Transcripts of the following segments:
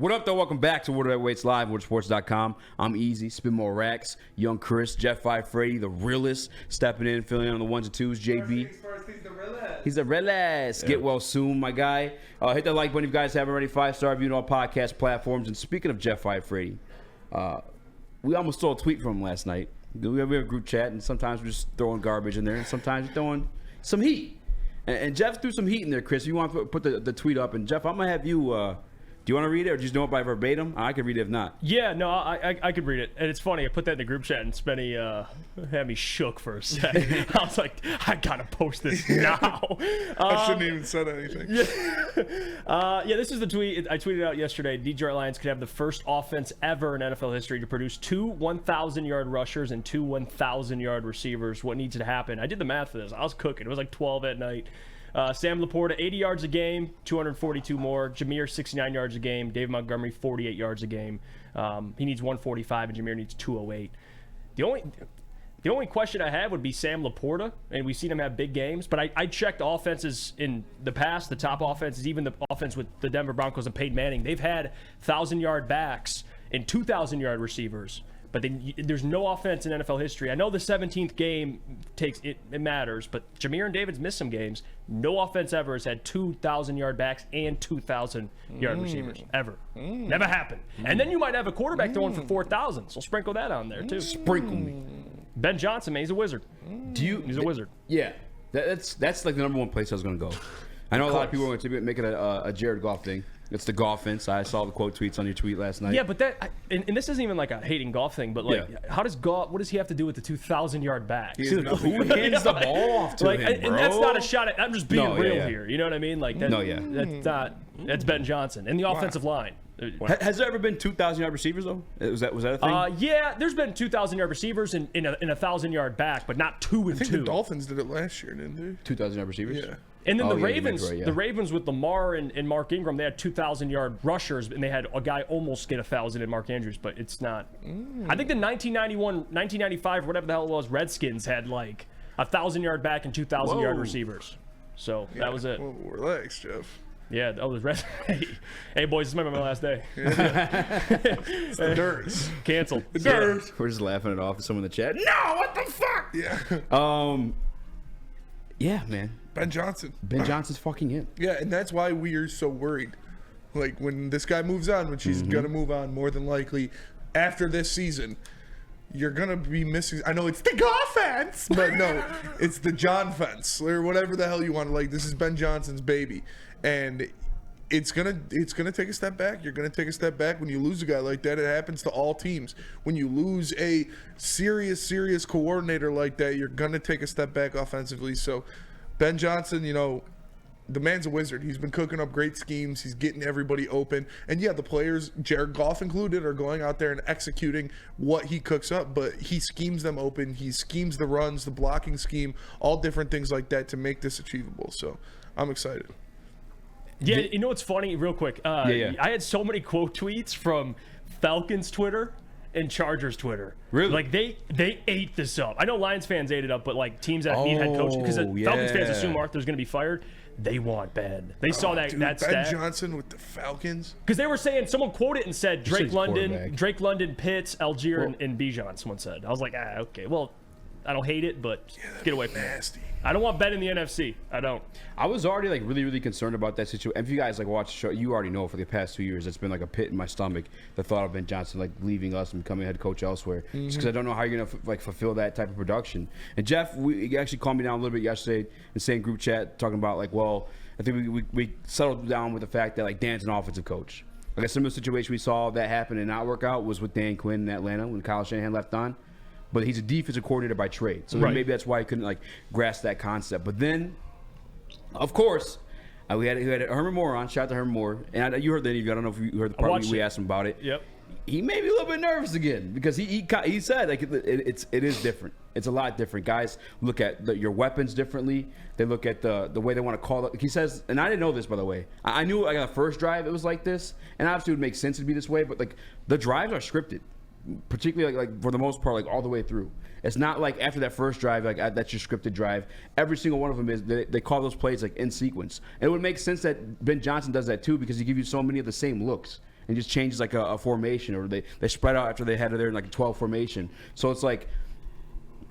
What up, though? Welcome back to Woodward Weights Live, WoodSports.com. I'm Easy, spin more racks. Young Chris, Jeff 5 Freddy, the realest, stepping in, filling in on the ones and twos. JB. He's the realest. Get well soon, my guy. Hit that like button if you guys haven't already. 5-star review on all podcast platforms. And speaking of Jeff 5 Freddy, we almost stole a tweet from him last night. We have a group chat, and sometimes we're just throwing garbage in there, and sometimes we're throwing some heat. And Jeff threw some heat in there, Chris. If you want to put the tweet up, and Jeff, I'm going to have you... do you want to read it or just know it by verbatim? I could read it if not. Yeah, no, I could read it. And it's funny, I put that in the group chat and Spenny had me shook for a second. I was like, I got to post this now. I shouldn't even said anything. Yeah, this is the tweet. I tweeted out yesterday. Detroit Lions could have the first offense ever in NFL history to produce 2 1,000-yard rushers and 2 1,000-yard receivers. What needs to happen? I did the math for this. I was cooking. It was like 12 at night. Sam Laporta, 80 yards a game, 242 more. Jameer, 69 yards a game. Dave Montgomery, 48 yards a game. He needs 145, and Jameer needs 208. The only question I have would be Sam Laporta, and we've seen him have big games. But I checked offenses in the past, the top offenses, even the offense with the Denver Broncos and Peyton Manning. They've had 1,000-yard backs and 2,000-yard receivers. But there's no offense in NFL history. I know the 17th game it matters, but Jameer and David's missed some games. No offense ever has had 2,000-yard backs and 2,000-yard receivers ever. Never happened. And then you might have a quarterback throwing for 4,000. So sprinkle that on there too. Sprinkle me. Ben Johnson, man, he's a wizard. He's a wizard. Yeah, that's like the number one place I was going to go. I know a lot of people are going to make it a Jared Goff thing. It's the Goffense. I saw the quote tweets on your tweet last night. Yeah, but and this isn't even like a hating Goff thing, but like, how does Goff? What does he have to do with the 2,000-yard back? Dude, who hands the ball off to him, bro? And that's not a shot at. I'm just being real here. You know what I mean? Like that's Ben Johnson and the offensive line. Has there ever been 2,000-yard receivers though? Was that a thing? Yeah, there's been 2,000-yard receivers in a 1,000-yard back, but not 2 and 2. I think the Dolphins did it last year, didn't they? 2,000-yard receivers. Yeah. And then the Ravens with Lamar and Mark Ingram, they had 2,000-yard rushers, and they had a guy almost get 1,000 in Mark Andrews, but it's not. I think the 1995, whatever the hell it was, Redskins had like 1,000-yard back and 2,000-yard receivers. So that was it. Well, relax, Jeff. Yeah, that was Hey, boys, this might be my last day. It's the Durs. Canceled. The Durs. We're just laughing it off at someone in the chat. No, what the fuck? Yeah. Yeah, man. Ben Johnson. Ben Johnson's fucking in. Yeah, and that's why we are so worried. Like, when this guy moves on, which he's going to move on more than likely after this season, you're going to be missing. I know it's the Goffense, but no, it's the John fence or whatever the hell you want. Like, this is Ben Johnson's baby. And it's gonna take a step back. You're gonna take a step back when you lose a guy like that. It happens to all teams. When you lose a serious coordinator like that, you're gonna take a step back offensively. So Ben Johnson, the man's a wizard. He's been cooking up great schemes. He's getting everybody open. And yeah, the players, Jared Goff included, are going out there and executing what he cooks up, but he schemes them open. He schemes the runs, the blocking scheme, all different things like that to make this achievable. So I'm excited. Yeah, you know what's funny? Real quick. I had so many quote tweets from Falcons Twitter and Chargers Twitter. Really? Like, they ate this up. I know Lions fans ate it up, but like teams that need head coach, because Falcons fans assume Arthur's going to be fired. They want Ben. They saw that Ben stat. Johnson with the Falcons. Because they were saying, someone quoted and said Drake London, Pitts, Algier, and Bijan, someone said. I was like, okay, well, I don't hate it, but get away from it. I don't want Ben in the NFC. I don't. I was already like really concerned about that situation. And if you guys like watch the show, you already know for the past 2 years, it's been like a pit in my stomach, the thought of Ben Johnson like leaving us and becoming head coach elsewhere. Just because I don't know how you're gonna fulfill that type of production. And Jeff, you actually calmed me down a little bit yesterday in the same group chat talking about like, well, I think we settled down with the fact that like Dan's an offensive coach. Like a similar situation we saw that happen and not work out was with Dan Quinn in Atlanta when Kyle Shanahan left on. But he's a defensive coordinator by trade. So maybe that's why he couldn't like grasp that concept. But then, of course, we had Herman Moore on. Shout out to Herman Moore. And you heard the interview. I don't know if you heard the part we asked him about it. Yep. He made me a little bit nervous again because he said like it is different. It's a lot different. Guys look at your weapons differently. They look at the way they want to call it. He says, and I didn't know this, by the way. I knew like on the first drive it was like this. And obviously it would make sense to be this way. But like the drives are scripted. Particularly like for the most part, like all the way through. It's not like after that first drive, like that's your scripted drive. Every single one of them is they call those plays like in sequence. And it would make sense that Ben Johnson does that too because he gives you so many of the same looks. and just changes like a formation, or they spread out after they had their like 12 formation. So it's like,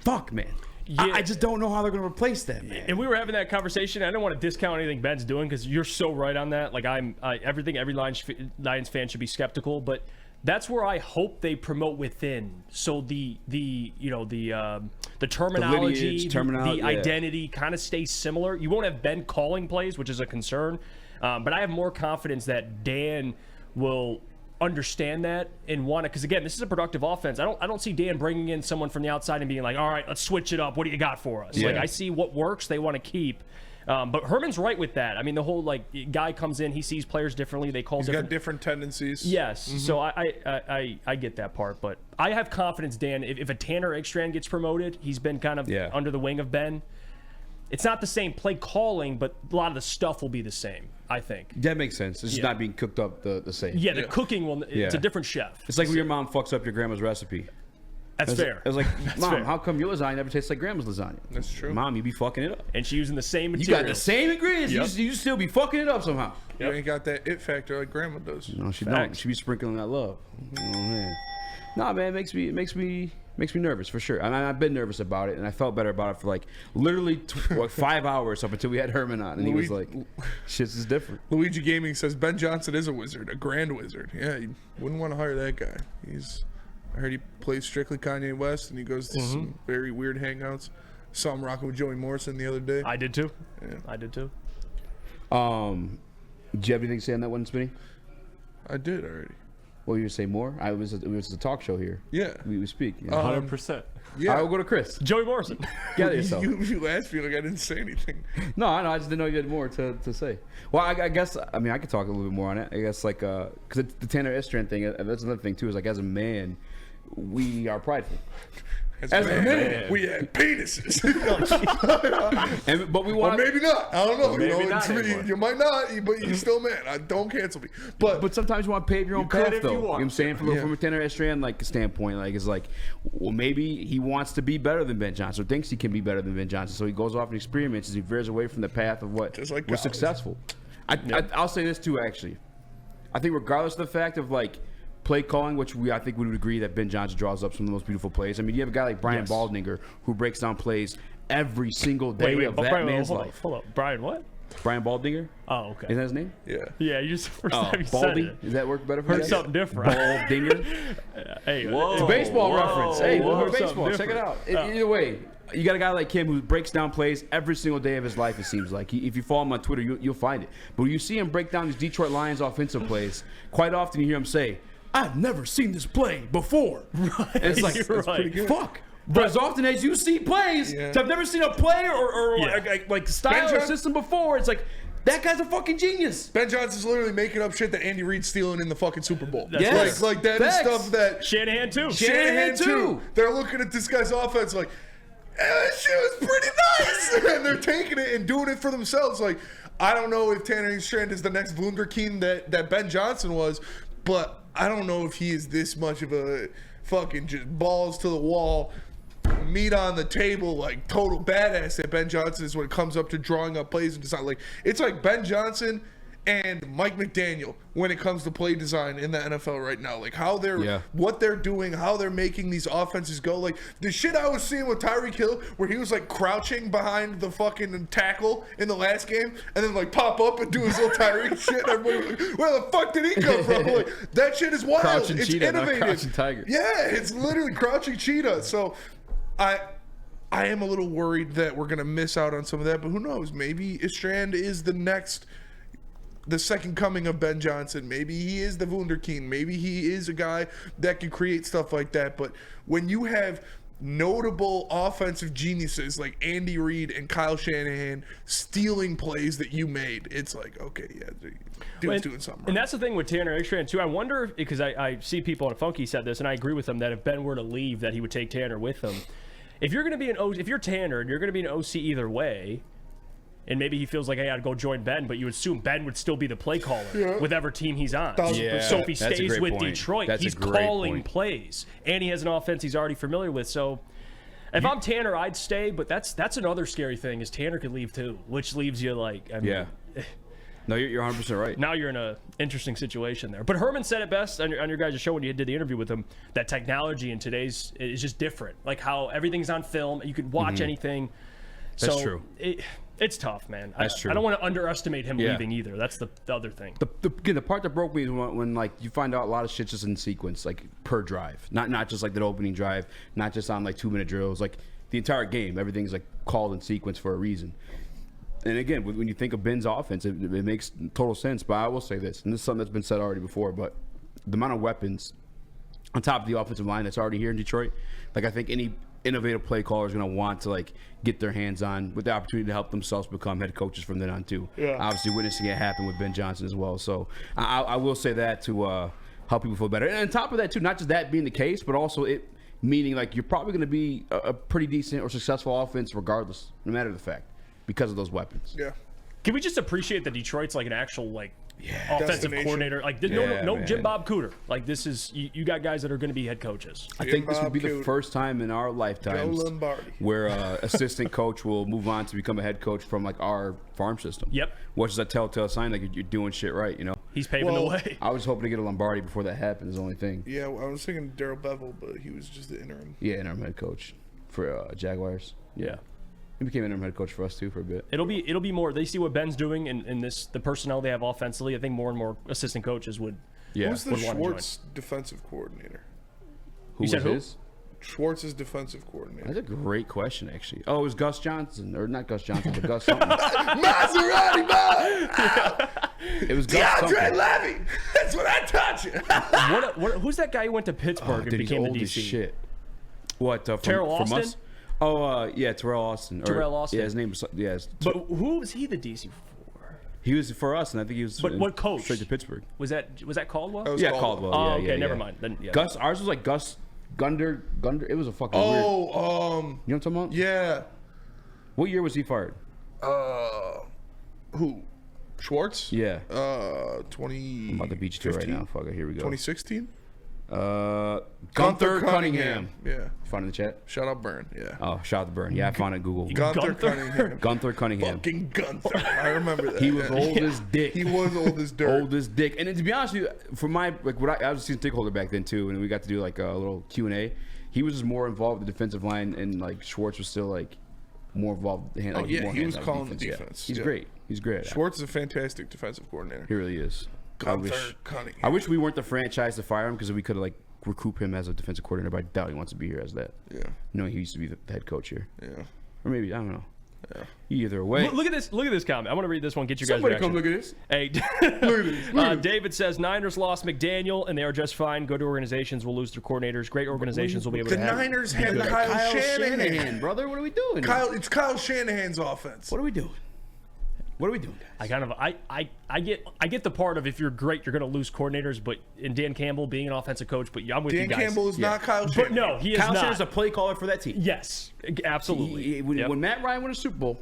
fuck, man. Yeah. I just don't know how they're going to replace that, man. And we were having that conversation. I don't want to discount anything Ben's doing because you're so right on that. Like everything every Lions fan should be skeptical, but that's where I hope they promote within. So the terminology, the identity kind of stays similar. You won't have Ben calling plays, which is a concern, but I have more confidence that Dan will understand that and want to, because again, this is a productive offense. I don't see Dan bringing in someone from the outside and being like, all right, let's switch it up. What do you got for us? Like, I see what works, they want to keep. But Herman's right with that. I mean, the whole like guy comes in, he sees players differently. They call He's got different tendencies. Yes, so I get that part, but I have confidence, Dan. If a Tanner Ekstrand gets promoted, he's been kind of under the wing of Ben. It's not the same play calling, but a lot of the stuff will be the same, I think. That makes sense. It's just not being cooked up the same. Yeah, the cooking will. It's a different chef. It's like when your mom fucks up your grandma's recipe. That's fair. I was like, Mom, how come your lasagna never tastes like grandma's lasagna? That's true. Mom, you be fucking it up. And she using the same material. You got the same ingredients. You still be fucking it up somehow. You ain't got that it factor like grandma does. No, she don't. She be sprinkling that love. Oh, man. Nah, man, it makes me nervous for sure. And I've been nervous about it, and I felt better about it for like literally 5 hours up until we had Herman on, and he was like, "Shit's is different." Luigi Gaming says Ben Johnson is a wizard, a grand wizard. Yeah, you wouldn't want to hire that guy. I heard he plays strictly Kanye West, and he goes to some very weird hangouts. Saw him rocking with Joey Morrison the other day. I did too. Yeah. I did too. Do you have anything to say on that one, Spinny? I did already. Well, you say more? It was a talk show here. Yeah. We speak. 100%. Yeah. I will go to Chris. Joey Morrison. Gather yourself. You asked me like I didn't say anything. No, I know. I just didn't know you had more to say. Well, I guess, I mean, I could talk a little bit more on it. I guess, like, because the Tanner Ekstrand thing, that's another thing, too, is like, as a man, we are prideful. As a man, we had penises. But we want. Or maybe not. I don't know. Maybe not You might not, but you're still a man. Don't cancel me. But sometimes you want to pave your own path, if though. you You know want. what I'm saying? From a Tanner Ekstrand like standpoint, like it's like, well, maybe he wants to be better than Ben Johnson, or thinks he can be better than Ben Johnson, so he goes off and experiments as he veers away from the path of what Just like was college. successful. I'll say this too, actually. I think regardless of the fact of like play calling, which I think we would agree that Ben Johnson draws up some of the most beautiful plays. I mean, you have a guy like Brian Baldinger who breaks down plays every single day of that man's life. Hold up. Brian what? Brian Baldinger? Oh, okay. Is that his name? yeah. Yeah, you just first time you said Baldy? it. Does that work better for you Heard guys? something different. Baldinger? Hey, It's a baseball reference. Hey, whoa, we're baseball. something Check it out. different. Either way, you got a guy like him who breaks down plays every single day of his life, it seems like. If you follow him on Twitter, you'll find it. But when you see him break down these Detroit Lions offensive plays, quite often you hear him say, I've never seen this play before. Right. And it's like, That's pretty good. Fuck. But as often as you see plays, I've never seen a play or like style or system before. It's like, that guy's a fucking genius. Ben Johnson's literally making up shit that Andy Reid's stealing in the fucking Super Bowl. Yes. Like that is stuff that Shanahan too. Shanahan too. They're looking at this guy's offense like, that shit was pretty nice. And they're taking it and doing it for themselves. Like, I don't know if Tanner Ekstrand is the next Wunderkind that Ben Johnson was, but I don't know if he is this much of a fucking just balls to the wall, meat on the table, like total badass that Ben Johnson is when it comes up to drawing up plays and design. Like, it's like Ben Johnson and Mike McDaniel when it comes to play design in the NFL right now. Like how they're what they're doing, how they're making these offenses go. Like the shit I was seeing with Tyreek Hill where he was like crouching behind the fucking tackle in the last game and then like pop up and do his little Tyreek shit. And everybody was like, where the fuck did he come from? Like, that shit is wild. Crouching it's cheetah, innovative. not crouching tiger. Yeah, it's literally crouching cheetah. So I am a little worried that we're gonna miss out on some of that, but who knows? Maybe Ekstrand is the second coming of Ben Johnson. Maybe he is the Wunderkind. Maybe he is a guy that can create stuff like that. But when you have notable offensive geniuses like Andy Reid and Kyle Shanahan stealing plays that you made, it's like, okay, yeah, dude's doing something right. And that's the thing with Tanner Ekstrand too. I wonder if, because I see people on Funky said this, and I agree with him that if Ben were to leave, that he would take Tanner with him. If you're going to be if you're Tanner and you're going to be an OC either way, and maybe he feels like, hey, I'd go join Ben, but you assume Ben would still be the play caller with whatever team he's on. Yeah, so if he that's a stays great with point. Detroit, That's he's a great calling point. plays, and he has an offense he's already familiar with. So if I'm Tanner, I'd stay, but that's another scary thing is Tanner could leave too, which leaves you like, I mean, No, you're 100% right. Now you're in a interesting situation there. But Herman said it best on your guys' show when you did the interview with him, that technology in today's is just different. Like how everything's on film. You could watch anything. That's true. It's tough, man. That's true. I don't want to underestimate him leaving either. That's the other thing. The part that broke me is when like you find out a lot of shit's just in sequence, like per drive, not just like the opening drive, not just on like 2-minute drills, like the entire game. Everything's like called in sequence for a reason. And again, when you think of Ben's offense, it makes total sense. But I will say this, and this is something that's been said already before, but the amount of weapons on top of the offensive line that's already here in Detroit, like I think any innovative play caller is going to want to like get their hands on with the opportunity to help themselves become head coaches from then on too. Yeah. Obviously, witnessing it happen with Ben Johnson as well. So I will say that to help people feel better. And on top of that too, not just that being the case, but also it meaning like you're probably going to be a pretty decent or successful offense regardless, no matter the fact. Because of those weapons. Yeah. Can we just appreciate that Detroit's like an actual offensive coordinator? Like no Jim Bob Cooter. Like this is you got guys that are going to be head coaches. I think this would be the first time in our lifetimes where assistant coach will move on to become a head coach from like our farm system. Yep. Which is a telltale sign like you're doing shit right, you know. He's paving the way. I was hoping to get a Lombardi before that happened. Is the only thing. Yeah, I was thinking Daryl Bevell, but he was just the interim. Yeah, interim head coach for Jaguars. Yeah. He became interim head coach for us too for a bit. It'll be more. They see what Ben's doing and the personnel they have offensively. I think more and more assistant coaches would. Yeah. Who's the Schwartz defensive coordinator? Who was his? Schwartz's defensive coordinator. That's a great question, actually. Oh, it was Gus Johnson, or not Gus Johnson, but Gus something. Maserati, man! It was Gus DeAndre Levy. That's what I taught you. Who's that guy who went to Pittsburgh and became the DC? As shit. What? Terrell Austin? From us? Oh, yeah, Terrell Austin. Terrell Austin. Yeah, his name was. Yeah. But who was he the DC for? He was for us, and I think he was. But what coach? Straight to Pittsburgh. Was that Caldwell? Yeah, Caldwell. Oh, yeah, okay, never mind. Then Gus. Ours was like Gus Gunder. It was a fucking weird. You know what I'm talking about? Yeah. What year was he fired? Who? Schwartz? Yeah. 20. I'm about to beat you to it right now. Fuck it. Here we go. 2016. Gunther Cunningham. Yeah. Find in the chat. Shout out Burn. Yeah. Oh, shout out to Burn. Yeah, I found it on Google. Gunther Cunningham. Gunther Cunningham. Fucking Gunther. I remember that. He was old as dick. He was old as dirt. Old as dick. And then, to be honest with you, for my like, what I was a season ticket holder back then too, and we got to do like a little Q&A. He was just more involved with the defensive line, and like Schwartz was still like more involved. He was calling the defense. Yeah. He's great. He's great. Schwartz is a fantastic defensive coordinator. He really is. Gunther Cunningham. I wish we weren't the franchise to fire him because we could have like recoup him as a defensive coordinator, but I doubt he wants to be here as that. Yeah. No, he used to be the head coach here. Yeah. Or maybe, I don't know. Yeah. Either way. Look at this comment. I want to read this one. Get your guys' Somebody reaction. come look at this. Hey, Look at this. David says Niners lost McDaniel and they are just fine. Good organizations will lose their coordinators. Great organizations will be able to have. The Niners had Kyle Shanahan. Brother. What are we doing? It's Kyle Shanahan's offense. What are we doing? What are we doing, guys? I get the part of if you're great, you're going to lose coordinators, but in Dan Campbell being an offensive coach, but I'm with you guys. Dan Campbell is not Kyle Shanahan. But no, he is Kyle not. Shanahan's a play caller for that team. Yes, absolutely. When Matt Ryan won a Super Bowl,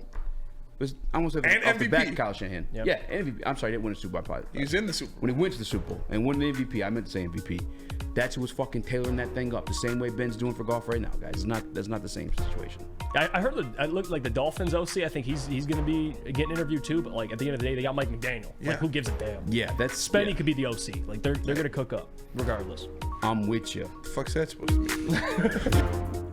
I almost said and off MVP. the back Kyle Shanahan. Yep. Yeah, MVP. I'm sorry, he didn't win a Super Bowl. He was in the Super Bowl. When he went to the Super Bowl and won the MVP, I meant to say MVP. That's who was fucking tailoring that thing up the same way Ben's doing for golf right now, guys. That's not the same situation. I heard it looked like the Dolphins OC. I think he's going to be getting interviewed too. But like at the end of the day, they got Mike McDaniel. Yeah. Like who gives a damn? Yeah, that's Spenny could be the OC. Like they're going to cook up regardless. I'm with you. The fuck's that supposed to mean?